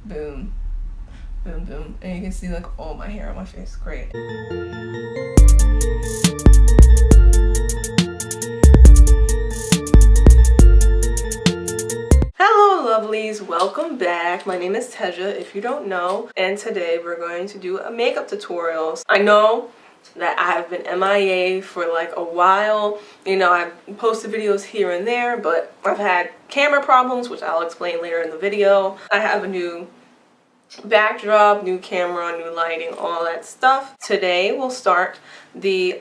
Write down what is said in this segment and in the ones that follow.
boom, boom, boom. And you can see like all my hair on my face. Great. Hello lovelies, welcome back. My name is Tehja if you don't know, and today we're going to do a makeup tutorial. I know that I have been MIA for like a while. You know, I've posted videos here and there, but I've had camera problems, which I'll explain later in the video. I have a new backdrop, new camera, new lighting, all that stuff. Today we'll start the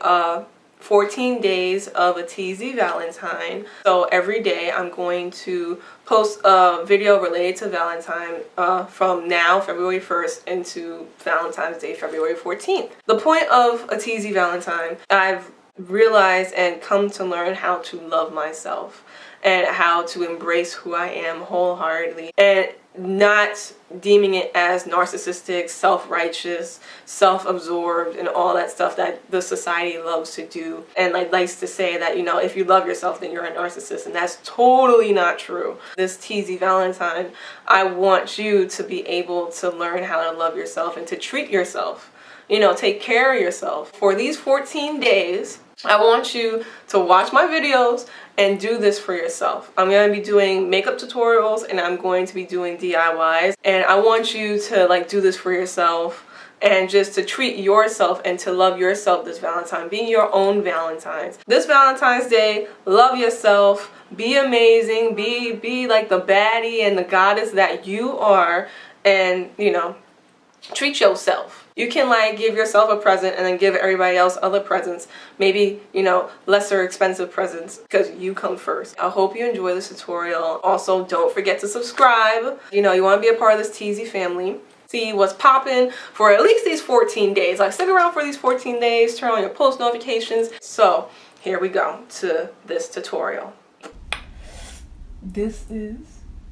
14 days of a Teezy Valentine. So every day I'm going to post a video related to Valentine from now, February 1st, into Valentine's Day, February 14th. The point of a Teezy Valentine, I've realized and come to learn how to love myself and how to embrace who I am wholeheartedly, and not deeming it as narcissistic, self-righteous, self-absorbed, and all that stuff that the society loves to do, and like likes to say that, you know, if you love yourself then you're a narcissist, and that's totally not true. This Teezy Valentine, I want you to be able to learn how to love yourself and to treat yourself, you know, take care of yourself. For these 14 days, I want you to watch my videos and do this for yourself. I'm going to be doing makeup tutorials and I'm going to be doing DIYs, and I want you to like do this for yourself and just to treat yourself and to love yourself this Valentine. Be your own Valentines. This Valentine's Day, love yourself, be amazing, be like the baddie and the goddess that you are, and you know, treat yourself. You can like give yourself a present and then give everybody else other presents. Maybe, you know, lesser expensive presents, because you come first. I hope you enjoy this tutorial. Also, don't forget to subscribe. You know, you want to be a part of this Teezy family. See what's popping for at least these 14 days. Like, stick around for these 14 days. Turn on your post notifications. So, here we go to this tutorial. This is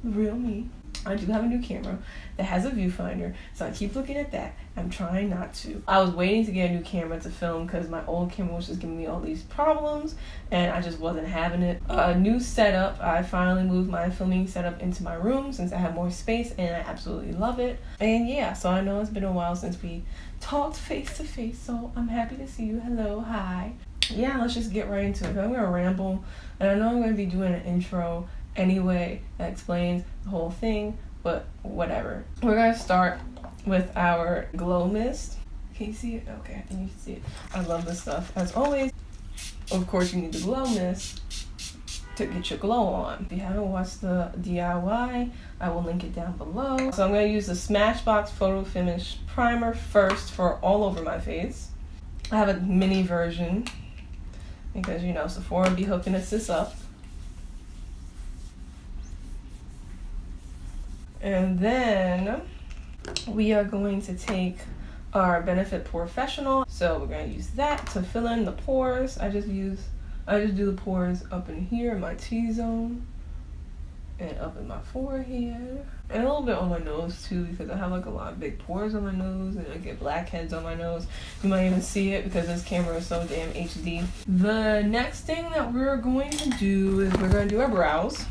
the real me. I do have a new camera that has a viewfinder, so I keep looking at that. I'm trying not to. I was waiting to get a new camera to film because my old camera was just giving me all these problems and I just wasn't having it. A new setup. I finally moved my filming setup into my room since I have more space, and I absolutely love it. And yeah, so I know it's been a while since we talked face to face, so I'm happy to see you. Hello, hi. Yeah, let's just get right into it. I'm gonna ramble, and I know I'm gonna be doing an intro anyway that explains the whole thing, but whatever. We're gonna start with our glow mist. Can you see it? Okay, I think you can see it. I love this stuff. As always, of course, you need the glow mist to get your glow on. If you haven't watched the DIY, I will link it down below. So I'm gonna use the Smashbox Photo Finish Primer first for all over my face. I have a mini version because, you know, Sephora be hooking us this up. And then we are going to take our Benefit Porefesional. So we're going to use that to fill in the pores. I just do the pores up in here in my T-zone and up in my forehead. And a little bit on my nose too, because I have like a lot of big pores on my nose and I get blackheads on my nose. You might even see it because this camera is so damn HD. The next thing that we're going to do is we're going to do our brows.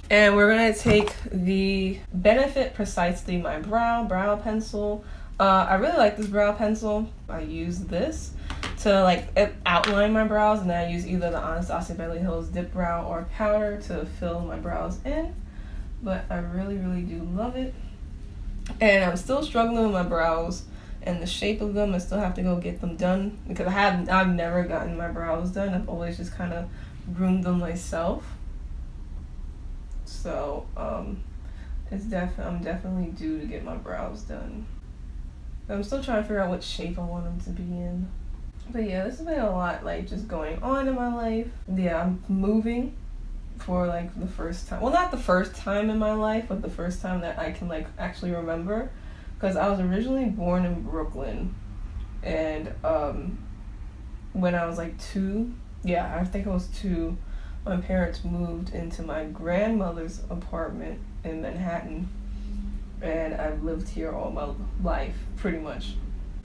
And we're going to take the Benefit Precisely My brow pencil. I really like this brow pencil. I use this to like outline my brows, and then I use either the Anastasia Beverly Hills Dip Brow or powder to fill my brows in. But I really, really do love it. And I'm still struggling with my brows and the shape of them. I still have to go get them done because I've never gotten my brows done. I've always just kind of groomed them myself. So I'm definitely due to get my brows done. I'm still trying to figure out what shape I want them to be in. But yeah, this has been a lot like just going on in my life. Yeah, I'm moving for like the first time. Well, not the first time in my life, but the first time that I can like actually remember. Because I was originally born in Brooklyn, and when I was like 2, yeah, I think I was 2, my parents moved into my grandmother's apartment in Manhattan, and I've lived here all my life, pretty much.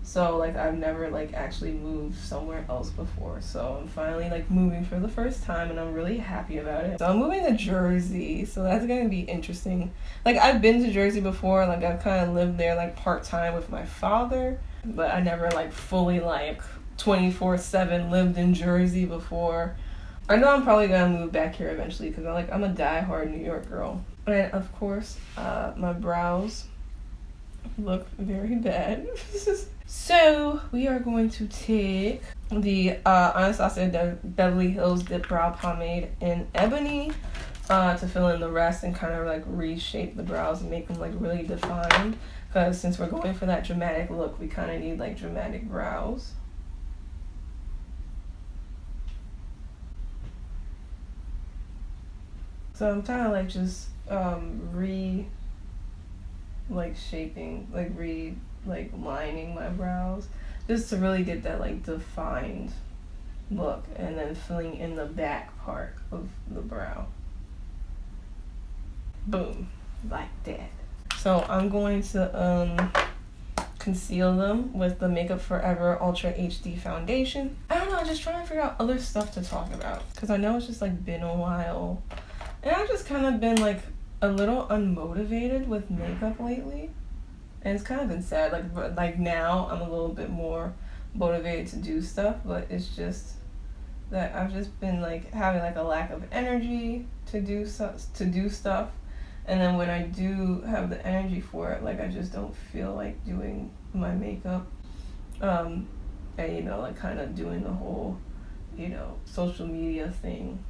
So like I've never like actually moved somewhere else before. So I'm finally like moving for the first time and I'm really happy about it. So I'm moving to Jersey, so that's gonna be interesting. Like I've been to Jersey before, like I've kind of lived there like part-time with my father, but I never like fully like 24/7 lived in Jersey before. I know I'm probably gonna move back here eventually because I'm a die-hard New York girl. And of course, my brows look very bad. So we are going to take the Anastasia Beverly Hills Dip Brow Pomade in Ebony to fill in the rest and kind of like reshape the brows and make them like really defined. Because since we're going for that dramatic look, we kind of need like dramatic brows. So I'm kind of like just lining my brows just to really get that like defined look, and then filling in the back part of the brow. Boom, like that. So I'm going to conceal them with the Makeup Forever Ultra HD foundation. I don't know, I'm just trying to figure out other stuff to talk about because I know it's just like been a while. And I've just kind of been like a little unmotivated with makeup lately. And it's kind of been sad. Like now I'm a little bit more motivated to do stuff, but it's just that I've just been like having like a lack of energy to do stuff. And then when I do have the energy for it, like I just don't feel like doing my makeup. And you know, like kind of doing the whole, you know, social media thing.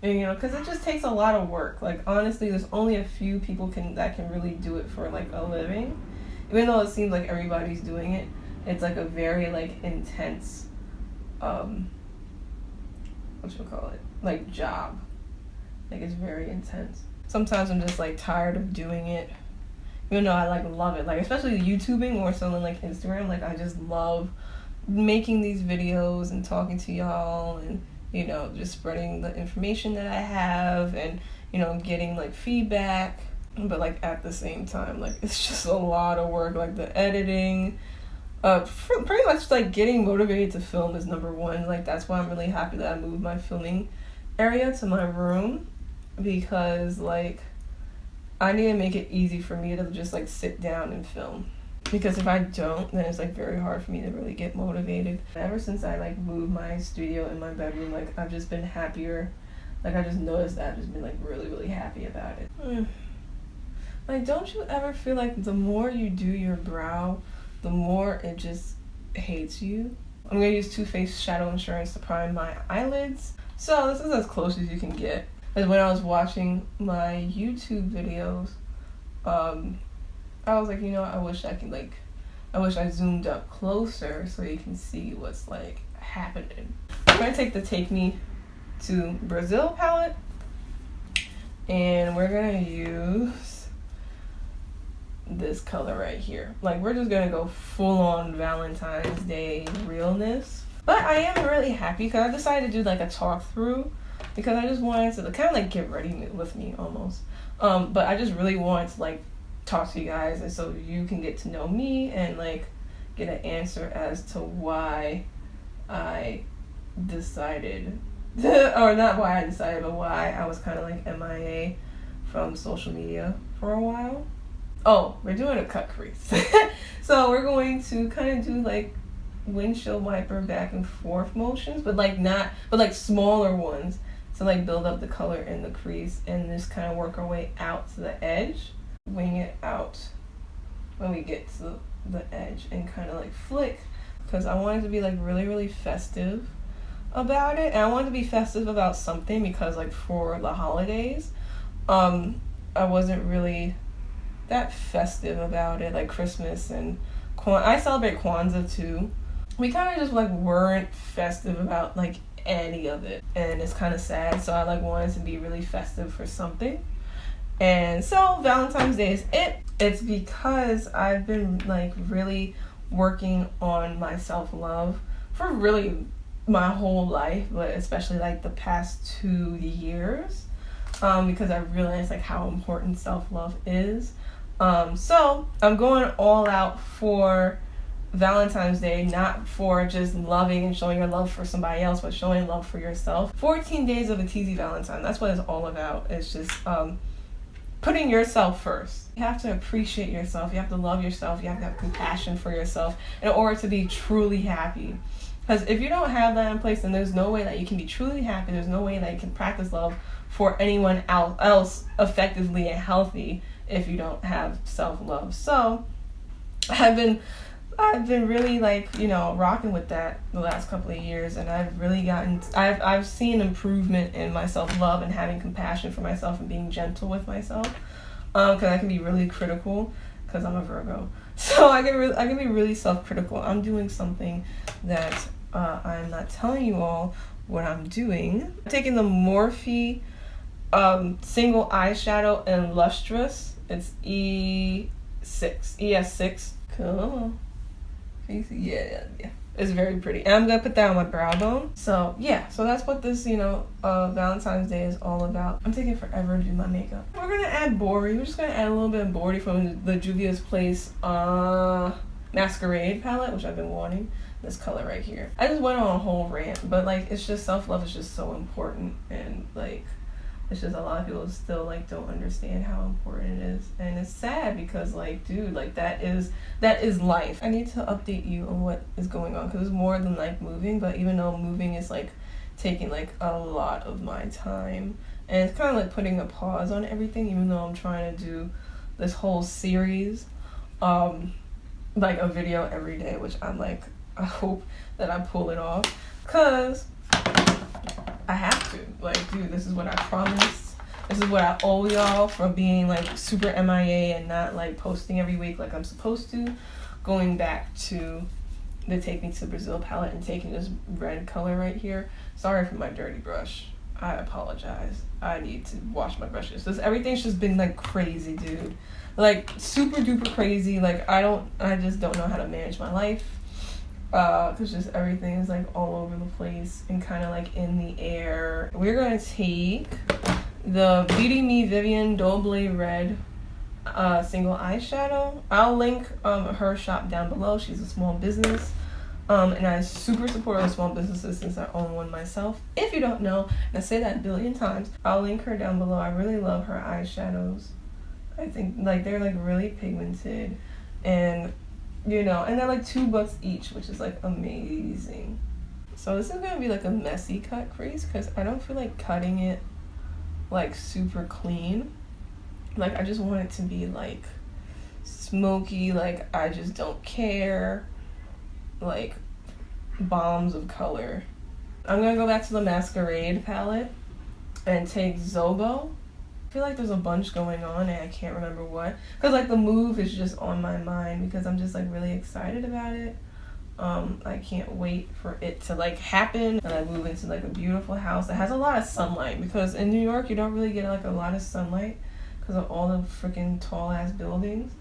And, you know, because it just takes a lot of work. Like, honestly, there's only a few people that can really do it for, like, a living. Even though it seems like everybody's doing it, it's, like, a very, like, intense, like, job. Like, it's very intense. Sometimes I'm just, like, tired of doing it. Even though I, like, love it. Like, especially YouTubing more so than, like, Instagram. Like, I just love making these videos and talking to y'all and, you know, just spreading the information that I have and, you know, getting like feedback. But like at the same time, like it's just a lot of work. Like the editing, pretty much like getting motivated to film is number one. Like that's why I'm really happy that I moved my filming area to my room, because like I need to make it easy for me to just like sit down and film. Because if I don't, then it's like very hard for me to really get motivated. Ever since I like moved my studio in my bedroom, like I've just been happier. Like I just noticed that I've just been like really, really happy about it. Like don't you ever feel like the more you do your brow, the more it just hates you? I'm gonna use Too Faced Shadow Insurance to prime my eyelids. So this is as close as you can get. As when I was watching my YouTube videos, I was like, you know, I wish I zoomed up closer so you can see what's like happening. I'm gonna take the Take Me to Brazil palette, and we're gonna use this color right here. Like we're just gonna go full on Valentine's Day realness. But I am really happy because I decided to do like a talk through because I just wanted to kind of like get ready with me almost. But I just really wanted to like talk to you guys, and so you can get to know me and like get an answer as to why I decided or not why I decided, but why I was kind of like MIA from social media for a while. Oh, we're doing a cut crease. So we're going to kind of do like windshield wiper back and forth motions, but like smaller ones to like build up the color in the crease and just kind of work our way out to the edge. Wing it out when we get to the edge and kind of like flick, because I wanted to be like really, really festive about it, and I wanted to be festive about something because like for the holidays I wasn't really that festive about it, like Christmas and I celebrate Kwanzaa too. We kind of just like weren't festive about like any of it, and it's kind of sad, so I like wanted to be really festive for something. And so Valentine's Day is it. It's because I've been like really working on my self-love for really my whole life, but especially like the past 2 years, because I realized like how important self-love is. So I'm going all out for Valentine's Day, not for just loving and showing your love for somebody else, but showing love for yourself. 14 days of a Teezy Valentine. That's what it's all about. It's just putting yourself first. You have to appreciate yourself. You have to love yourself. You have to have compassion for yourself in order to be truly happy. Because if you don't have that in place, then there's no way that you can be truly happy. There's no way that you can practice love for anyone else effectively and healthy if you don't have self-love. So I've been really, like, you know, rocking with that the last couple of years, and I've really I've seen improvement in my self-love and having compassion for myself and being gentle with myself, because I can be really critical because I'm a Virgo, so I can be really self-critical. I'm doing something that I'm not telling you all what I'm doing. I'm taking the Morphe single eyeshadow in Lustrous. It's ES6. Cool. Yeah. It's very pretty. And I'm gonna put that on my brow bone. So yeah, so that's what this, you know, Valentine's Day is all about. I'm taking forever to do my makeup. We're gonna add Bori. We're just gonna add a little bit of Bori from the Juvia's Place Masquade palette, which I've been wanting. This color right here. I just went on a whole rant, but like, it's just self-love is just so important, and like, it's just a lot of people still like don't understand how important it is, and it's sad because like, dude, like that is life. I need to update you on what is going on, because it's more than like moving, but even though moving is like taking like a lot of my time, and it's kind of like putting a pause on everything, even though I'm trying to do this whole series, like a video every day, which I'm like, I hope that I pull it off, because I have to. Like, dude, this is what I promised. This is what I owe y'all for being like super MIA and not like posting every week like I'm supposed to. Going back to the Take Me to Brazil palette and taking this red color right here. Sorry for my dirty brush. I apologize. I need to wash my brushes. This everything's just been like crazy, dude. Like super duper crazy. Like I just don't know how to manage my life. Cause just everything is like all over the place and kind of like in the air. We're gonna take the Beauty Me Vivian Double Red single eyeshadow. I'll link her shop down below. She's a small business, and I super support other small businesses since I own one myself. If you don't know, and I say that a billion times, I'll link her down below. I really love her eyeshadows. I think like they're like really pigmented, and you know, and they're like $2 each, which is like amazing. So this is gonna be like a messy cut crease because I don't feel like cutting it like super clean. Like I just want it to be like smoky, like I just don't care, like bombs of color. I'm gonna go back to the Masquade palette and take Zobo. I feel like there's a bunch going on and I can't remember what, because like the move is just on my mind because I'm just like really excited about it. I can't wait for it to like happen and I move into like a beautiful house that has a lot of sunlight, because in New York you don't really get like a lot of sunlight because of all the freaking tall ass buildings.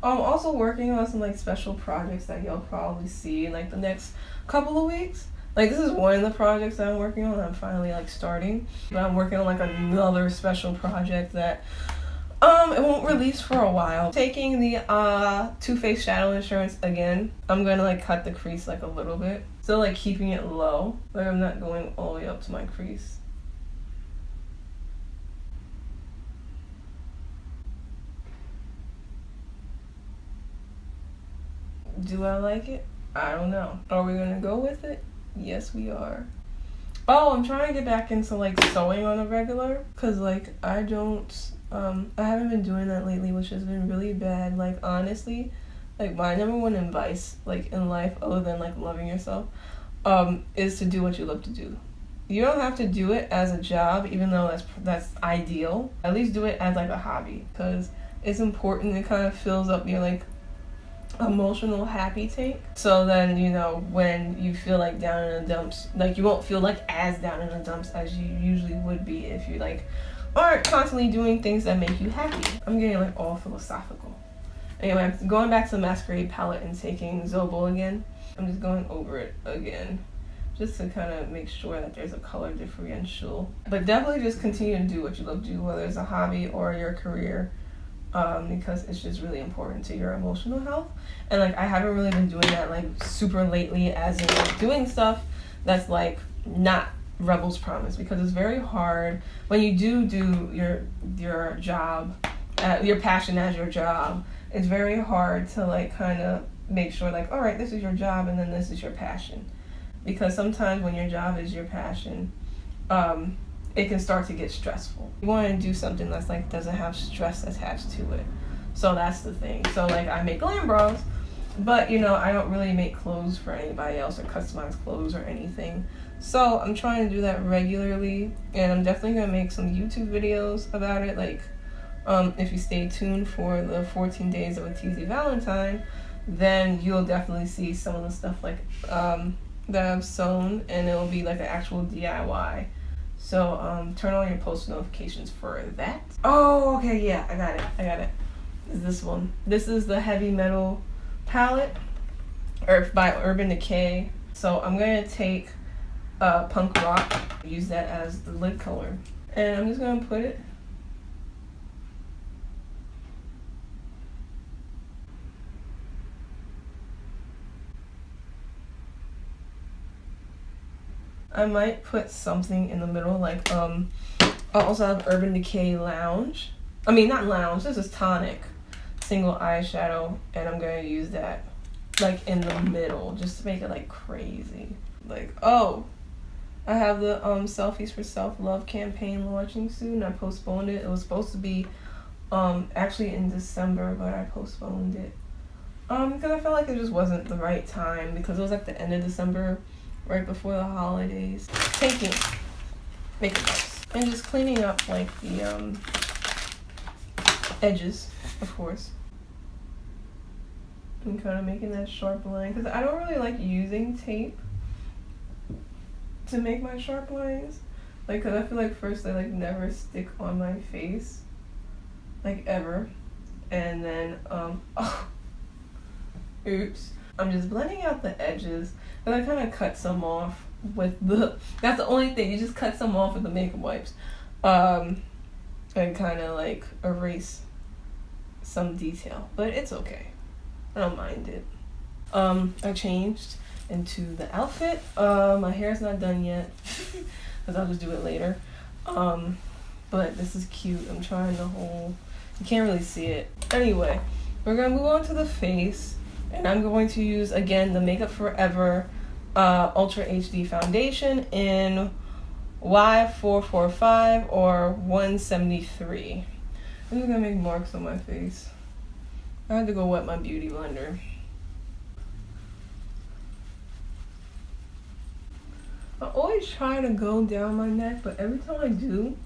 I'm also working on some like special projects that you'll probably see in like the next couple of weeks. Like this is one of the projects that I'm working on. I'm finally like starting, but I'm working on like another special project that it won't release for a while. Taking the Too Faced Shadow Insurance again. I'm gonna like cut the crease like a little bit, still like keeping it low, but I'm not going all the way up to my crease. Do I like it? I don't know. Are we gonna go with it? Yes, we are. Oh, I'm trying to get back into like sewing on a regular, cause like I haven't been doing that lately, which has been really bad. Like honestly, like my number one advice like in life, other than like loving yourself, is to do what you love to do. You don't have to do it as a job, even though that's ideal. At least do it as like a hobby, cause it's important. It kind of fills up your like emotional happy tank, so then you know when you feel like down in the dumps, like you won't feel like as down in the dumps as you usually would be if you like aren't constantly doing things that make you happy. I'm getting like all philosophical. Anyway, I'm going back to the Masquade palette and taking Zobo again. I'm just going over it again just to kind of make sure that there's a color differential, but definitely just continue to do what you love to do, whether it's a hobby or your career. because it's just really important to your emotional health. And like I haven't really been doing that like super lately, as in like doing stuff that's like not Rebel's Promise, because it's very hard when you do your job, your passion as your job. It's very hard to like kind of make sure like, all right, this is your job and then this is your passion, because sometimes when your job is your passion, it can start to get stressful. You want to do something that's like doesn't have stress attached to it. So that's the thing. So like I make glam bras, but you know, I don't really make clothes for anybody else or customize clothes or anything. So I'm trying to do that regularly, and I'm definitely gonna make some YouTube videos about it. Like if you stay tuned for the 14 days of a Teezy Valentine, then you'll definitely see some of the stuff like that I've sewn, and it'll be like an actual DIY. So turn on your post notifications for that. Oh, okay, yeah, I got it. Is this one. This is the Heavy Metal palette by Urban Decay. So I'm gonna take Punk Rock, use that as the lid color, and I'm just gonna put it I might put something in the middle, like I also have Urban Decay Lounge. I mean, not Lounge, this is Tonic single eyeshadow, and I'm gonna use that like in the middle just to make it like crazy. Like, oh, I have the Selfies for Self-Love campaign launching soon. I postponed it. It was supposed to be actually in December, but I postponed it because I felt like it just wasn't the right time, because it was at the end of December, right before the holidays. Taking makeup wipes and just cleaning up like the edges, of course, and kind of making that sharp line, because I don't really like using tape to make my sharp lines, like, because I feel like first they like never stick on my face, like ever, and then oh, oops, I'm just blending out the edges, and I kind of cut some off with that's the only thing, you just cut some off with the makeup wipes, and kind of like erase some detail, but it's okay, I don't mind it. I changed into the outfit. My hair's not done yet because I'll just do it later, but this is cute. I'm trying the whole, you can't really see it. Anyway, we're gonna move on to the face, and I'm going to use again the Makeup Forever Ultra HD foundation in Y445 or 173. I'm just gonna make marks on my face. I had to go wet my beauty blender. I always try to go down my neck, but every time I do,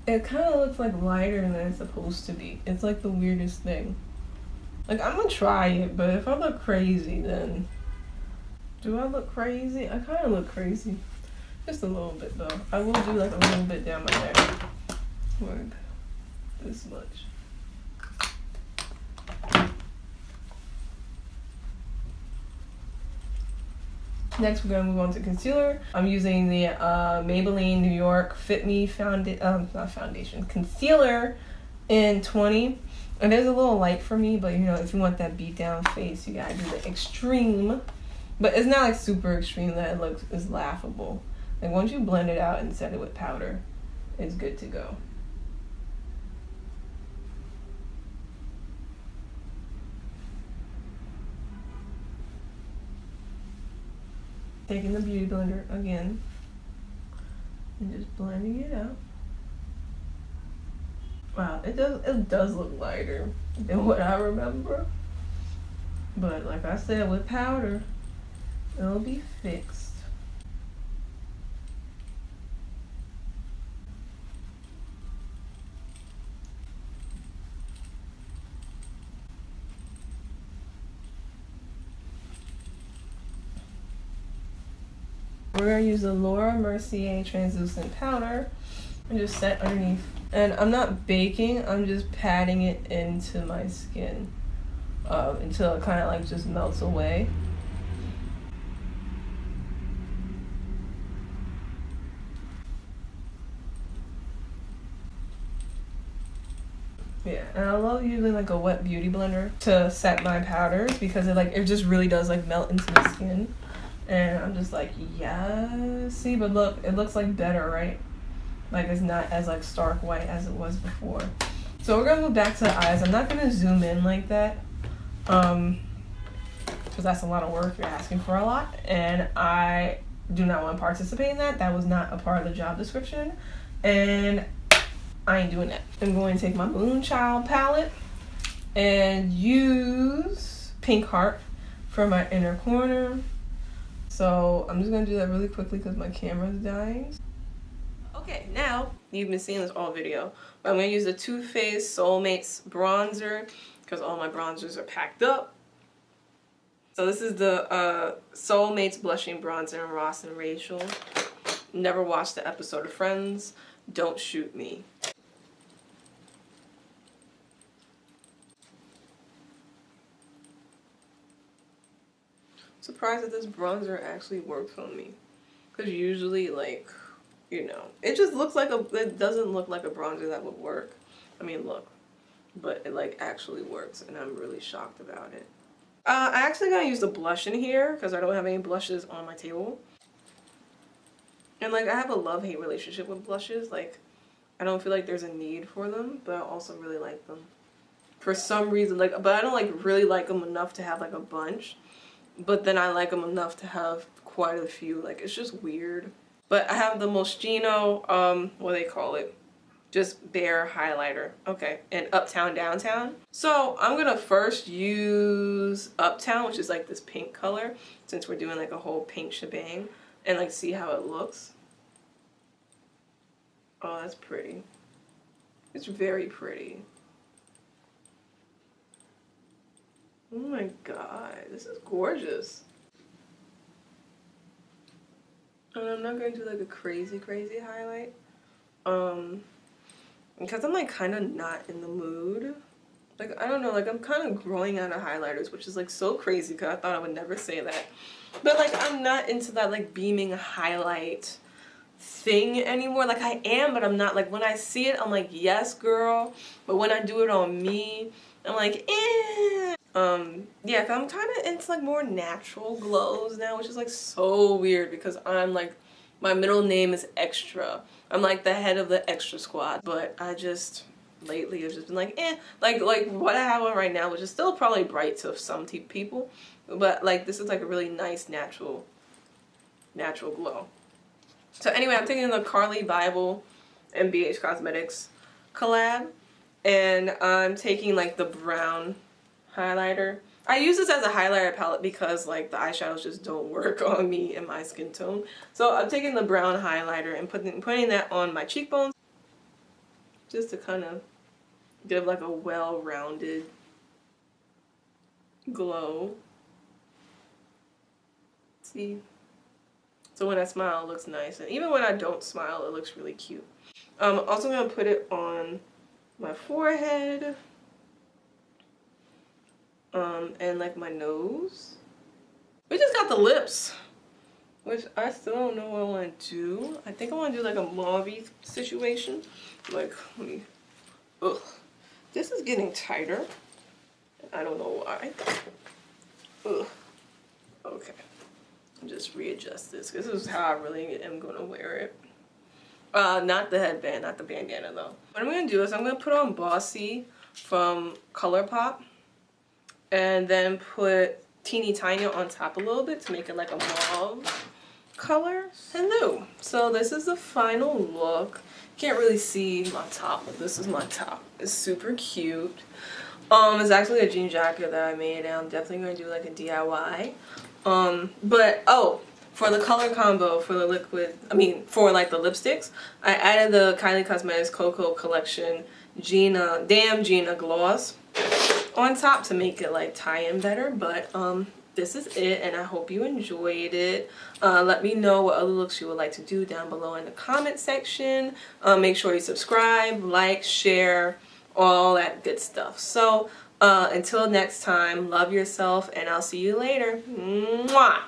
it kind of looks like lighter than it's supposed to be. It's like the weirdest thing. Like, I'm gonna try it, but if I look crazy, then do I look crazy? I kind of look crazy. Just a little bit though. I will do like a little bit down my neck. Like this much. Next, we're gonna move on to concealer. I'm using the Maybelline New York Fit Me concealer in 20. And there's a little light for me, but you know, if you want that beat down face, you gotta do the extreme. But it's not like super extreme that it is laughable. Like once you blend it out and set it with powder, it's good to go. Taking the beauty blender again and just blending it out. Wow, it does look lighter than what I remember. But like I said, with powder, it'll be fixed. We're gonna use the Laura Mercier translucent powder and just set underneath. And I'm not baking, I'm just patting it into my skin until it kind of like just melts away. Yeah, and I love using like a wet beauty blender to set my powders because it just really does like melt into the skin. And I'm just like, yes. See, but look, it looks like better, right? Like it's not as like stark white as it was before. So we're gonna go back to the eyes. I'm not gonna zoom in like that. Because that's a lot of work. You're asking for a lot. And I do not want to participate in that. That was not a part of the job description. And I ain't doing that. I'm going to take my Moonchild palette and use Pink Heart for my inner corner. So I'm just going to do that really quickly because my camera's dying. Okay, now you've been seeing this all video. But I'm going to use the Too Faced Soulmates bronzer because all my bronzers are packed up. So this is the Soulmates Blushing Bronzer in Ross and Rachel. Never watched the episode of Friends. Don't shoot me. Surprised that this bronzer actually works on me, because usually, like, you know, it just looks like it doesn't look like a bronzer that would work. I mean, look, but it like actually works, and I'm really shocked about it. I actually gotta use the blush in here because I don't have any blushes on my table, and like I have a love-hate relationship with blushes. Like, I don't feel like there's a need for them, but I also really like them for some reason. Like, but I don't like really like them enough to have like a bunch. But then I like them enough to have quite a few. Like, it's just weird. But I have the Moschino, what do they call it? Just bare highlighter. Okay, and Uptown Downtown. So I'm gonna first use Uptown, which is like this pink color, since we're doing like a whole pink shebang, and like see how it looks. Oh, that's pretty. It's very pretty. Oh my god, this is gorgeous. And I'm not going to do like a crazy highlight. Because I'm like kind of not in the mood. Like, I don't know, like I'm kind of growing out of highlighters, which is like so crazy because I thought I would never say that. But like I'm not into that like beaming highlight thing anymore. Like I am, but I'm not. Like when I see it, I'm like, yes girl. But when I do it on me, I'm like, eh. Yeah, cause I'm kind of into like more natural glows now, which is like so weird because I'm like, my middle name is Extra. I'm like the head of the Extra Squad, but I just lately have just been like, eh, like what I have on right now, which is still probably bright to some people, but like this is like a really nice natural glow. So anyway, I'm taking the Carly Bible and BH Cosmetics collab, and I'm taking like the brown highlighter. I use this as a highlighter palette because like the eyeshadows just don't work on me and my skin tone. So I'm taking the brown highlighter and putting that on my cheekbones just to kind of give like a well-rounded glow. See? So when I smile, it looks nice, and even when I don't smile, it looks really cute. I'm also going to put it on my forehead. And like my nose. We just got the lips, which I still don't know what I want to do. I think I want to do like a mauve situation. Like, let me, ugh. This is getting tighter. I don't know why. Ugh. Okay. Just readjust this because this is how I really am going to wear it. Not the headband, not the bandana though. What I'm going to do is I'm going to put on Bossy from ColourPop. And then put Teeny Tiny on top a little bit to make it like a mauve color. Hello. So this is the final look. Can't really see my top, but this is my top. It's super cute. It's actually a jean jacket that I made, and I'm definitely going to do like a DIY. But oh, for the color combo for the liquid, for like the lipsticks, I added the Kylie Cosmetics Koko collection Damn Gina gloss on top to make it like tie in better. But this is it, and I hope you enjoyed it. Let me know what other looks you would like to do down below in the comment section. Make sure you subscribe, like, share, all that good stuff. So until next time, love yourself, and I'll see you later. Mwah!